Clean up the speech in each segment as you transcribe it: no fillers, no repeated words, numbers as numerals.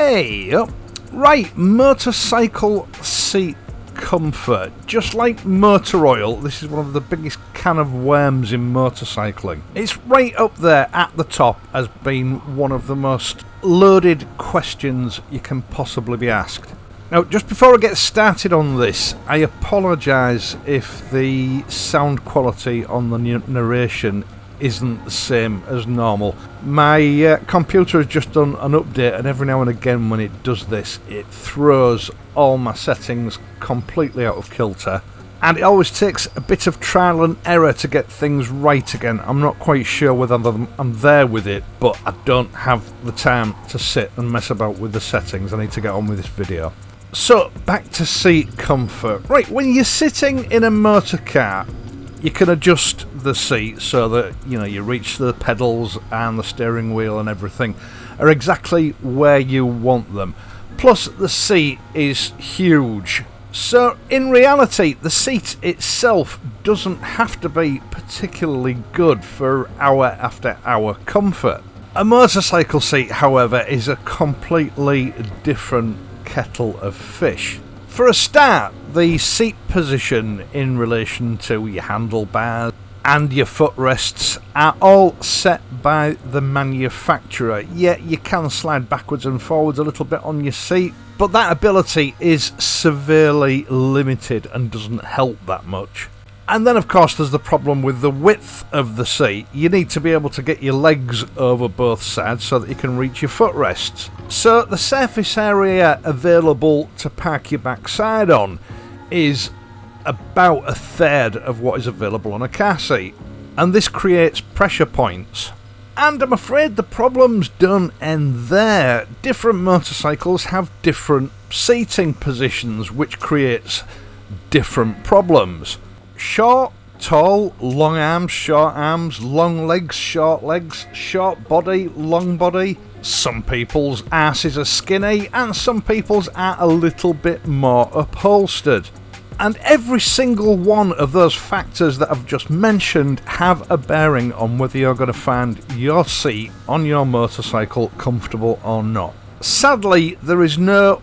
Hey up. Right, motorcycle seat comfort. Just like motor oil, this is one of the biggest can of worms in motorcycling. It's right up there at the top as being one of the most loaded questions you can possibly be asked. Now, just before I get started on this, I apologise if the sound quality on the narration isn't the same as normal. My computer has just done an update, and every now and again when it does this, it throws all my settings completely out of kilter, and it always takes a bit of trial and error to get things right again. I'm not quite sure whether I'm there with it, but I don't have the time to sit and mess about with the settings. I need to get on with this video. So, back to seat comfort. Right, when you're sitting in a motor car, you can adjust the seat so that, you reach the pedals and the steering wheel and everything are exactly where you want them. Plus, the seat is huge. So, in reality, the seat itself doesn't have to be particularly good for hour after hour comfort. A motorcycle seat, however, is a completely different kettle of fish. For a start, the seat position in relation to your handlebars and your footrests are all set by the manufacturer. Yet you can slide backwards and forwards a little bit on your seat, but that ability is severely limited and doesn't help that much. And then, of course, there's the problem with the width of the seat. You need to be able to get your legs over both sides so that you can reach your footrests. So the surface area available to park your backside on is about a third of what is available on a car seat. And this creates pressure points. And I'm afraid the problems don't end there. Different motorcycles have different seating positions, which creates different problems. Short, tall, long arms, short arms, long legs, short body, long body. Some people's asses are skinny and some people's are a little bit more upholstered. And every single one of those factors that I've just mentioned have a bearing on whether you're going to find your seat on your motorcycle comfortable or not. Sadly, there is no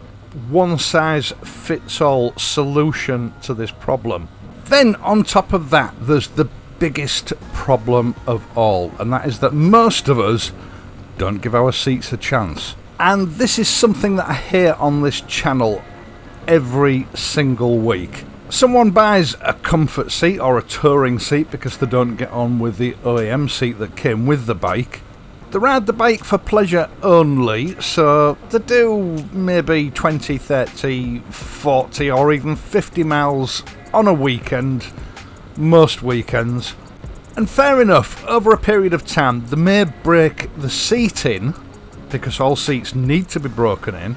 one-size-fits-all solution to this problem. Then, on top of that, there's the biggest problem of all, and that is that most of us don't give our seats a chance. And this is something that I hear on this channel every single week. Someone buys a comfort seat or a touring seat because they don't get on with the OEM seat that came with the bike. They ride the bike for pleasure only, so they do maybe 20, 30, 40 or even 50 miles on a weekend, most weekends. And fair enough, over a period of time they may break the seat in, because all seats need to be broken in,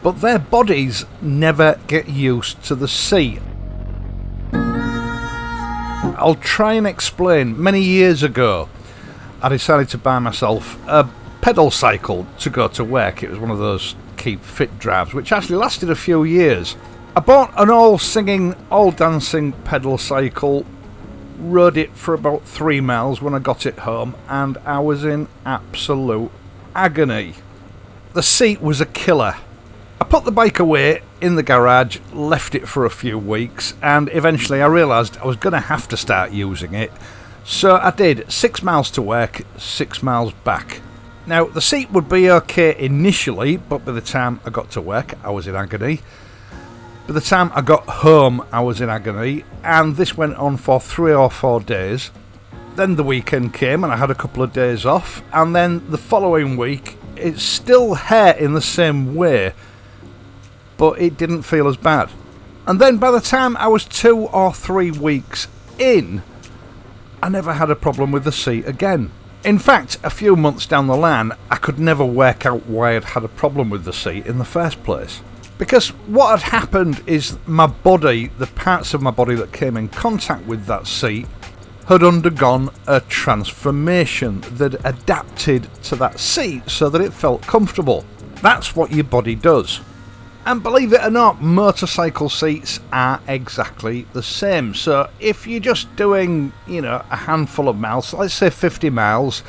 but their bodies never get used to the seat. I'll try and explain. Many years ago, I decided to buy myself a pedal cycle to go to work. It was one of those keep fit drives, which actually lasted a few years. I bought an all-singing, all-dancing pedal cycle, rode it for about 3 miles when I got it home, and I was in absolute agony. The seat was a killer. I put the bike away in the garage, left it for a few weeks, and eventually I realised I was going to have to start using it. So I did 6 miles to work, 6 miles back. Now, the seat would be okay initially, but by the time I got to work, I was in agony. By the time I got home, I was in agony, and this went on for 3 or 4 days. Then the weekend came and I had a couple of days off, and then the following week, it still hurt in the same way, but it didn't feel as bad. And then by the time I was 2 or 3 weeks in, I never had a problem with the seat again. In fact, a few months down the line, I could never work out why I'd had a problem with the seat in the first place. Because what had happened is my body, the parts of my body that came in contact with that seat, had undergone a transformation that adapted to that seat so that it felt comfortable. That's what your body does. And believe it or not, motorcycle seats are exactly the same. So if you're just doing, a handful of miles, let's say 50 miles,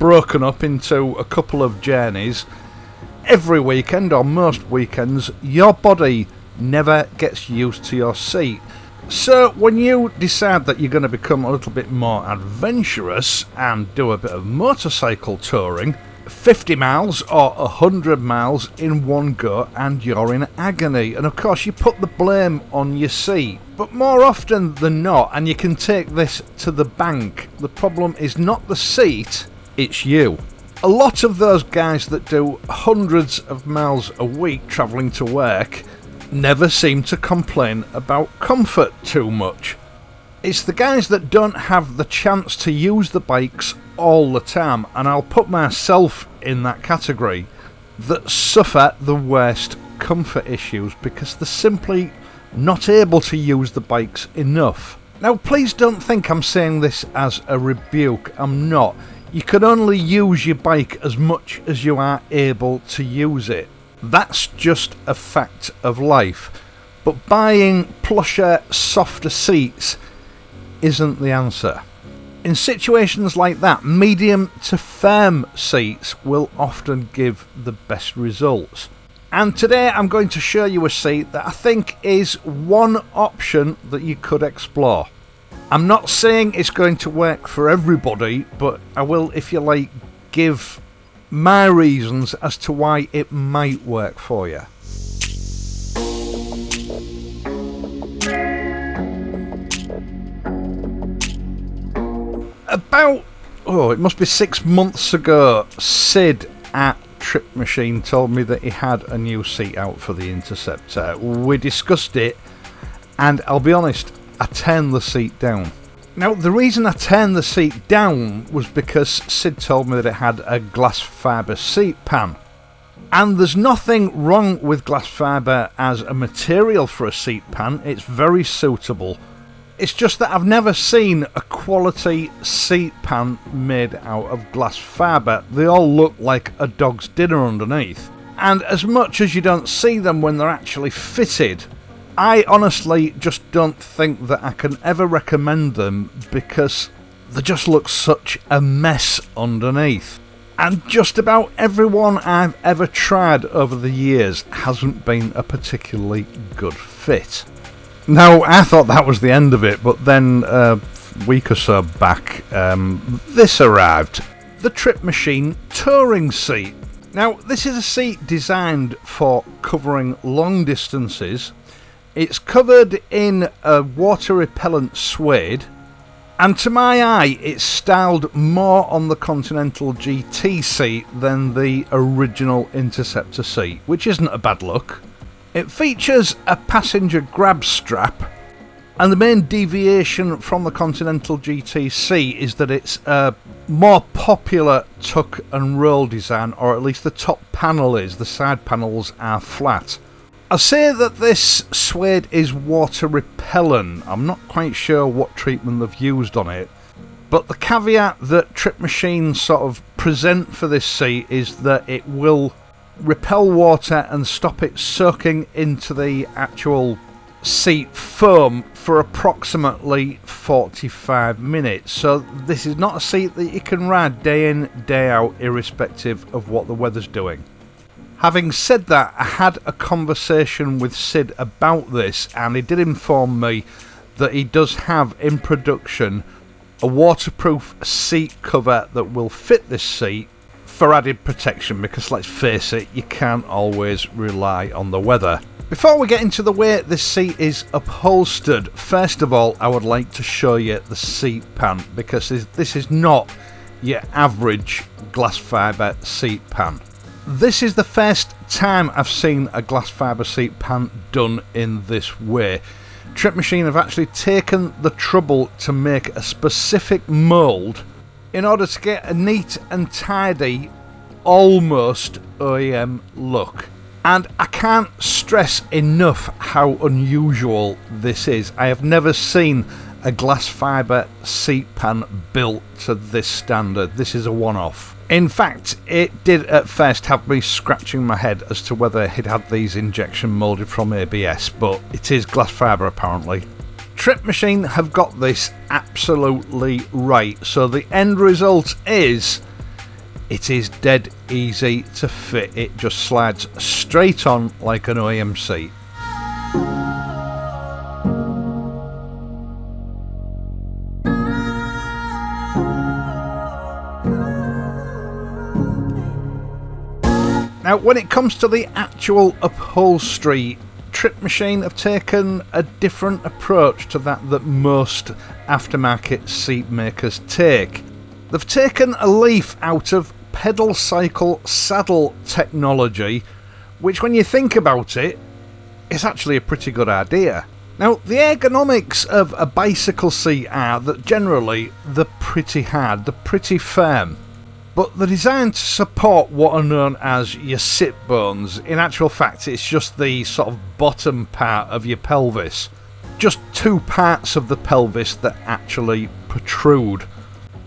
broken up into a couple of journeys, every weekend, or most weekends, your body never gets used to your seat. So when you decide that you're going to become a little bit more adventurous and do a bit of motorcycle touring, 50 miles or 100 miles in one go, and you're in agony. And of course you put the blame on your seat. But more often than not, and you can take this to the bank, the problem is not the seat, it's you. A lot of those guys that do hundreds of miles a week travelling to work never seem to complain about comfort too much. It's the guys that don't have the chance to use the bikes all the time, and I'll put myself in that category, that suffer the worst comfort issues because they're simply not able to use the bikes enough. Now please don't think I'm saying this as a rebuke, I'm not. You can only use your bike as much as you are able to use it. That's just a fact of life. But buying plusher, softer seats isn't the answer. In situations like that, medium to firm seats will often give the best results. And today I'm going to show you a seat that I think is one option that you could explore. I'm not saying it's going to work for everybody, but I will, if you like, give my reasons as to why it might work for you. About, it must be 6 months ago, Sid at TRIPMACHINE told me that he had a new seat out for the Interceptor. We discussed it, and I'll be honest, I turned the seat down. Now, the reason I turned the seat down was because Sid told me that it had a glass fibre seat pan. And there's nothing wrong with glass fibre as a material for a seat pan, it's very suitable. It's just that I've never seen a quality seat pan made out of glass fibre. They all look like a dog's dinner underneath. And as much as you don't see them when they're actually fitted, I honestly just don't think that I can ever recommend them because they just look such a mess underneath. And just about everyone I've ever tried over the years hasn't been a particularly good fit. Now, I thought that was the end of it, but then a week or so back, this arrived. The TRIPMACHINE Touring seat. Now, this is a seat designed for covering long distances. It's covered in a water-repellent suede, and to my eye, it's styled more on the Continental GT seat than the original Interceptor seat, which isn't a bad look. It features a passenger grab strap, and the main deviation from the Continental GTC is that it's a more popular tuck and roll design, or at least the top panel is. The side panels are flat. I say that this suede is water repellent. I'm not quite sure what treatment they've used on it, but the caveat that TRIPMACHINE sort of present for this seat is that it will repel water and stop it soaking into the actual seat foam for approximately 45 minutes. So this is not a seat that you can ride day in, day out, irrespective of what the weather's doing. Having said that, I had a conversation with Sid about this, and he did inform me that he does have in production a waterproof seat cover that will fit this seat for added protection, because let's face it, you can't always rely on the weather. Before we get into the way this seat is upholstered, first of all I would like to show you the seat pan, because this is not your average glass fibre seat pan. This is the first time I've seen a glass fibre seat pan done in this way. TRIPMACHINE have actually taken the trouble to make a specific mould in order to get a neat and tidy, almost OEM look. And I can't stress enough how unusual this is. I have never seen a glass fibre seat pan built to this standard. This is a one-off. In fact, it did at first have me scratching my head as to whether he'd had these injection moulded from ABS, but it is glass fibre apparently. TRIPMACHINE have got this absolutely right, so the end result is it is dead easy to fit. It just slides straight on like an OEM seat. Now, when it comes to the actual upholstery, TRIPMACHINE have taken a different approach to that most aftermarket seat makers take. They've taken a leaf out of pedal cycle saddle technology, which when you think about it, is actually a pretty good idea. Now, the ergonomics of a bicycle seat are that generally they're pretty hard, they're pretty firm. But they're designed to support what are known as your sit bones. In actual fact, it's just the sort of bottom part of your pelvis. Just two parts of the pelvis that actually protrude.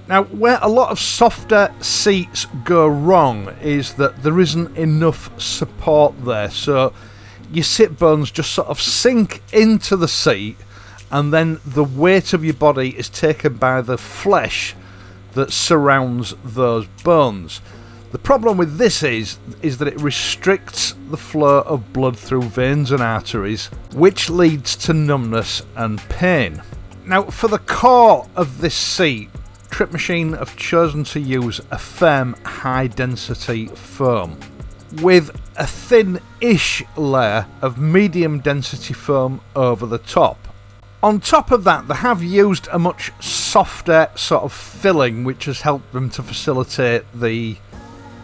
Now, where a lot of softer seats go wrong is that there isn't enough support there. So your sit bones just sort of sink into the seat, and then the weight of your body is taken by the flesh that surrounds those bones. The problem with this is that it restricts the flow of blood through veins and arteries, which leads to numbness and pain. Now, for the core of this seat, TRIPMACHINE have chosen to use a firm, high-density foam with a thin-ish layer of medium-density foam over the top. On top of that, they have used a much softer sort of filling, which has helped them to facilitate the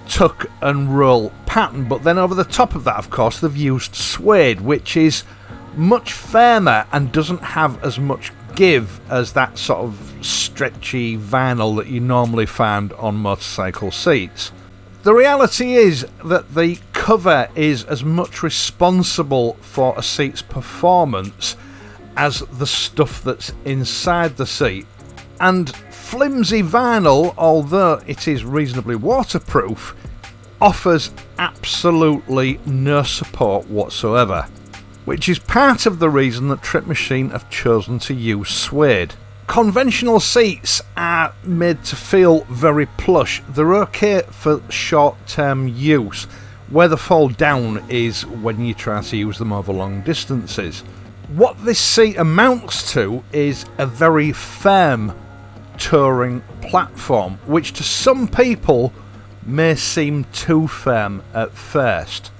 tuck and roll pattern. But then over the top of that, of course, they've used suede, which is much firmer and doesn't have as much give as that sort of stretchy vinyl that you normally find on motorcycle seats. The reality is that the cover is as much responsible for a seat's performance as the stuff that's inside the seat. And flimsy vinyl, although it is reasonably waterproof, offers absolutely no support whatsoever, which is part of the reason that TRIPMACHINE have chosen to use suede. Conventional seats are made to feel very plush. They're okay for short-term use. Where they fall down is when you try to use them over long distances. What this seat amounts to is a very firm touring platform, which to some people may seem too firm at first.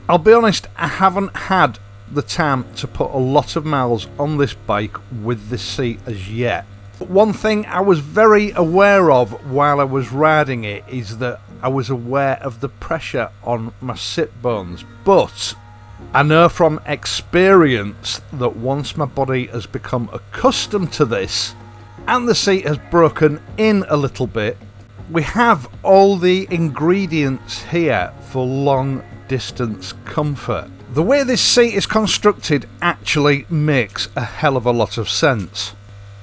I'll be honest, I haven't had the time to put a lot of miles on this bike with this seat as yet. But one thing I was very aware of while I was riding it is that I was aware of the pressure on my sit bones, but I know from experience that once my body has become accustomed to this and the seat has broken in a little bit, we have all the ingredients here for long distance comfort. The way this seat is constructed actually makes a hell of a lot of sense.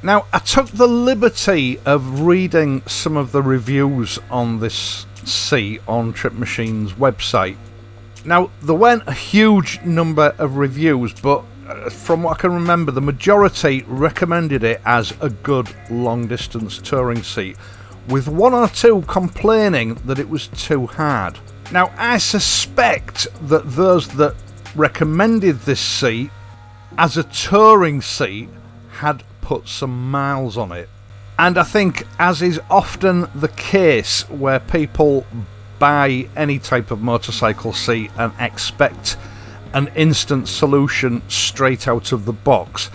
Now, I took the liberty of reading some of the reviews on this seat on TRIPMACHINE's website. Now, there weren't a huge number of reviews, but from what I can remember, the majority recommended it as a good long-distance touring seat, with one or two complaining that it was too hard. Now, I suspect that those that recommended this seat as a touring seat had put some miles on it. And I think, as is often the case where people buy any type of motorcycle seat and expect an instant solution straight out of the box,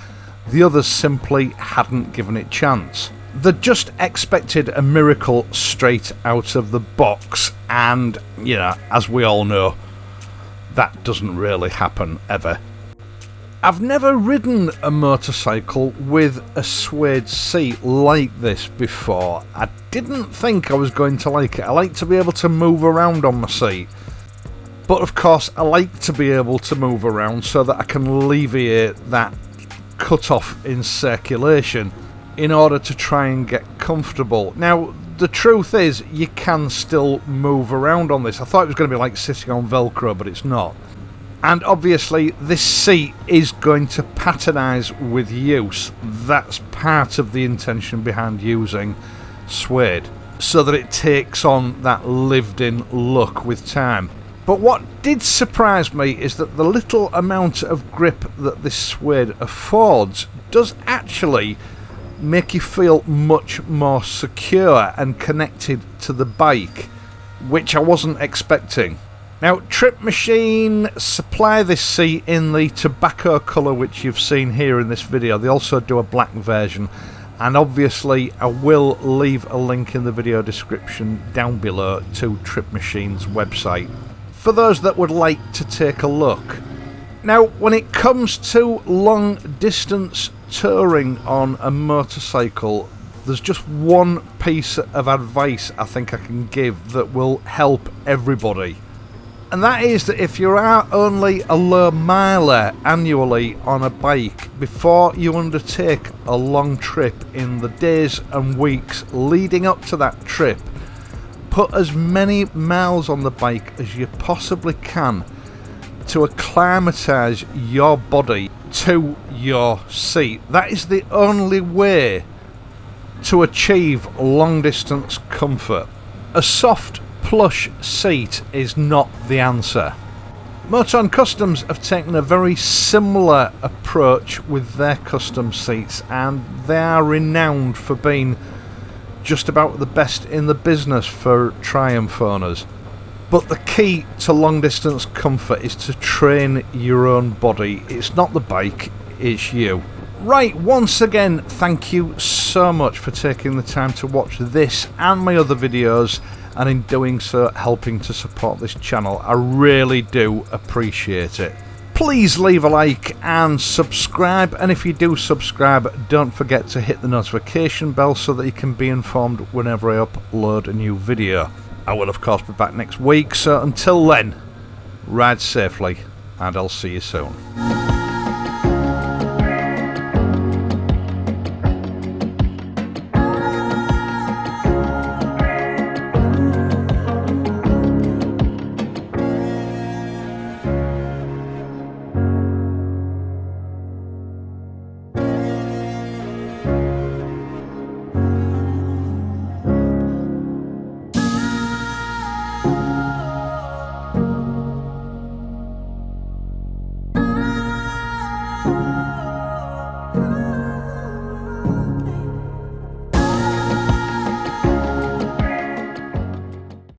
the others simply hadn't given it chance. They just expected a miracle straight out of the box, and, you know, as we all know, that doesn't really happen ever. I've never ridden a motorcycle with a suede seat like this before. I didn't think I was going to like it. I like to be able to move around on my seat. But of course, I like to be able to move around so that I can alleviate that cut-off in circulation in order to try and get comfortable. Now, the truth is, you can still move around on this. I thought it was going to be like sitting on Velcro, but it's not. And obviously, this seat is going to patronise with use. That's part of the intention behind using suede. so that it takes on that lived-in look with time. But what did surprise me is that the little amount of grip that this suede affords does actually make you feel much more secure and connected to the bike, which I wasn't expecting. Now, TRIPMACHINE supply this seat in the tobacco colour which you've seen here in this video. They also do a black version, and obviously I will leave a link in the video description down below to TRIPMACHINE's website for those that would like to take a look. Now, when it comes to long distance touring on a motorcycle, there's just one piece of advice I think I can give that will help everybody. And that is that if you are only a low miler annually on a bike, before you undertake a long trip in the days and weeks leading up to that trip, put as many miles on the bike as you possibly can to acclimatise your body to your seat. That is the only way to achieve long distance comfort. A soft plush seat is not the answer. Motorn Customs have taken a very similar approach with their custom seats, and they are renowned for being just about the best in the business for Triumph owners. But the key to long distance comfort is to train your own body. It's not the bike, it's you. Right, once again, thank you so much for taking the time to watch this and my other videos, and in doing so helping to support this channel. I really do appreciate it. Please leave a like and subscribe, and if you do subscribe, don't forget to hit the notification bell so that you can be informed whenever I upload a new video. I will of course be back next week, so until then, ride safely and I'll see you soon.